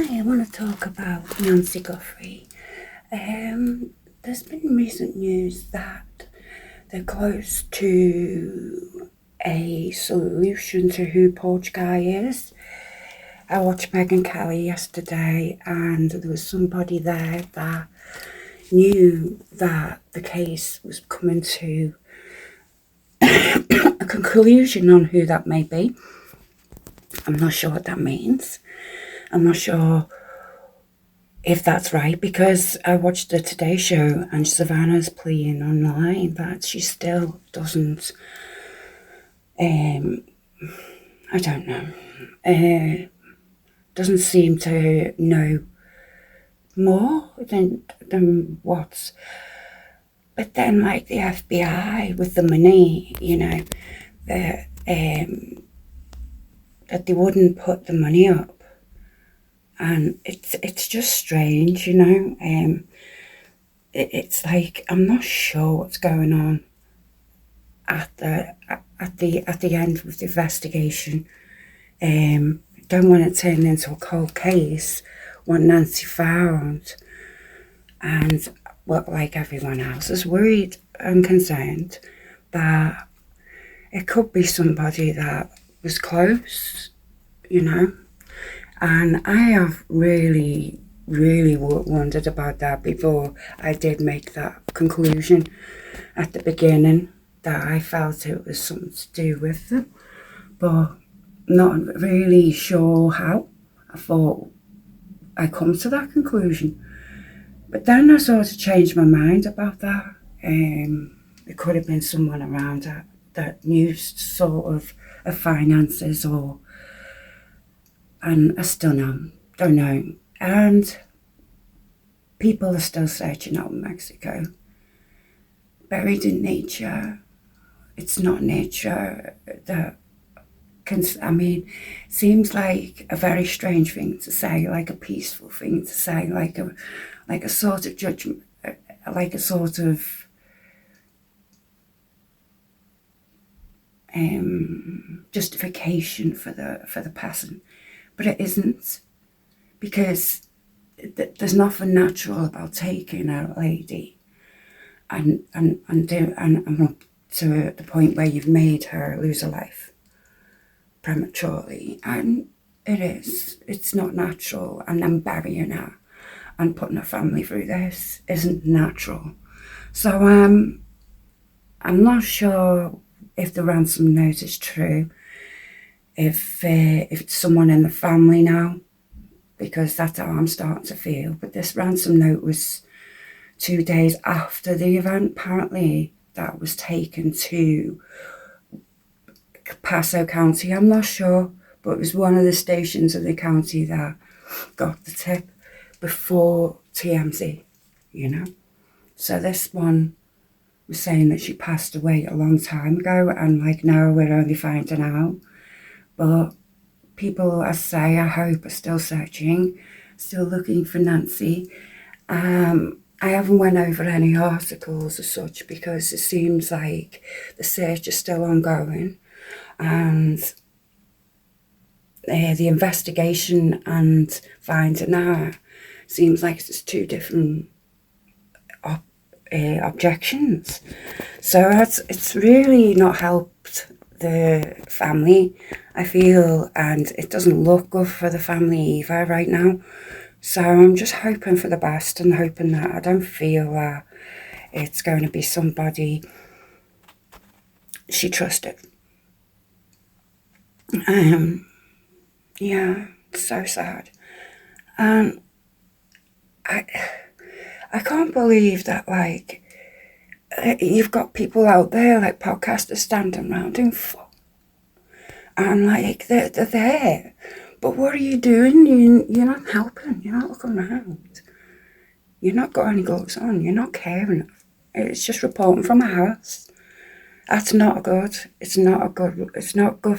Hi, I want to talk about Nancy Guthrie. There's been recent news that they're close to a solution to who Porch Guy is. I watched Megyn Kelly yesterday, and there was somebody there that knew that the case was coming to a conclusion on who that may be. I'm not sure what that means. I'm not sure if that's right, because I watched the Today Show and Savannah's pleading online that she still doesn't, I don't know, doesn't seem to know more than what's, but then like the FBI with the money, that they wouldn't put the money up. And it's just strange, It's like I'm not sure what's going on at the end of the investigation. Don't want it turned into a cold case. What Nancy found, and what, like everyone else, is worried and concerned that it could be somebody that was close, And I have really, really wondered about that before I did make that conclusion at the beginning, that I felt it was something to do with them, but not really sure how. I thought I come to that conclusion, but then I sort of changed my mind about that. It could have been someone around that knew sort of finances, and I still don't know. And people are still searching out in Mexico. Buried in nature. It's not nature that seems like a very strange thing to say, like a peaceful thing to say, like a sort of judgment, like a sort of justification for the passing. But it isn't, because there's nothing natural about taking a lady and up to the point where you've made her lose her life prematurely. And it's not natural. And then burying her and putting her family through this isn't natural. So I'm not sure if the ransom note is true. If it's someone in the family now, because that's how I'm starting to feel. But this ransom note was 2 days after the event. Apparently that was taken to Paso County. I'm not sure, but it was one of the stations of the county that got the tip before TMZ, So this one was saying that she passed away a long time ago, and now we're only finding out. But people, I say, I hope, are still searching, still looking for Nancy. I haven't went over any articles as such, because it seems like the search is still ongoing, and the investigation and finding her seems like it's two different objections. So it's really not helped the family, I feel, and it doesn't look good for the family either right now. So I'm just hoping for the best, and hoping that I don't feel that it's going to be somebody she trusted. Yeah, it's so sad. And I can't believe that, you've got people out there, podcasters, standing around doing fuck. And, they're there. But what are you doing? You're not helping. You're not looking around. You're not got any gloves on. You're not caring. It's just reporting from a house. That's not good. It's not good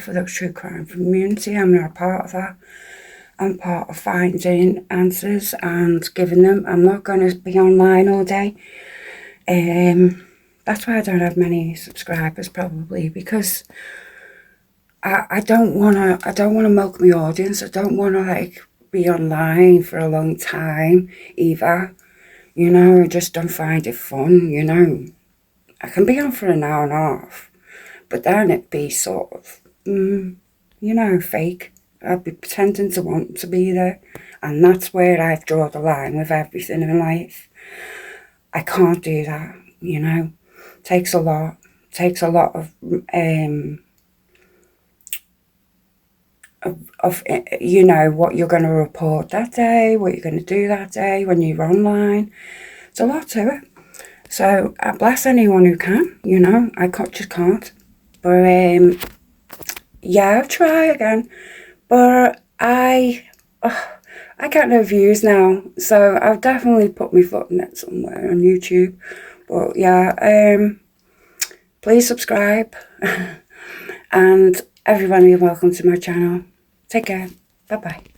for the true crime community. I'm not a part of that. I'm part of finding answers and giving them. I'm not going to be online all day. That's why I don't have many subscribers, probably, because I don't want to milk my audience. I don't want to be online for a long time either. You know, I just don't find it fun, you know. I can be on for an hour and a half, but then it'd be sort of, you know, fake. I'd be pretending to want to be there. And that's where I've drawn the line with everything in life. I can't do that, you know. Takes a lot. Takes a lot of you know, what you're going to report that day, what you're going to do that day when you're online. It's a lot to it. So I bless anyone who can, you know. I just can't. But yeah, I'll try again. But I get no views now, so I'll definitely put my foot in it somewhere on YouTube. But yeah, please subscribe. And everyone, you're welcome to my channel. Take care. Bye-bye.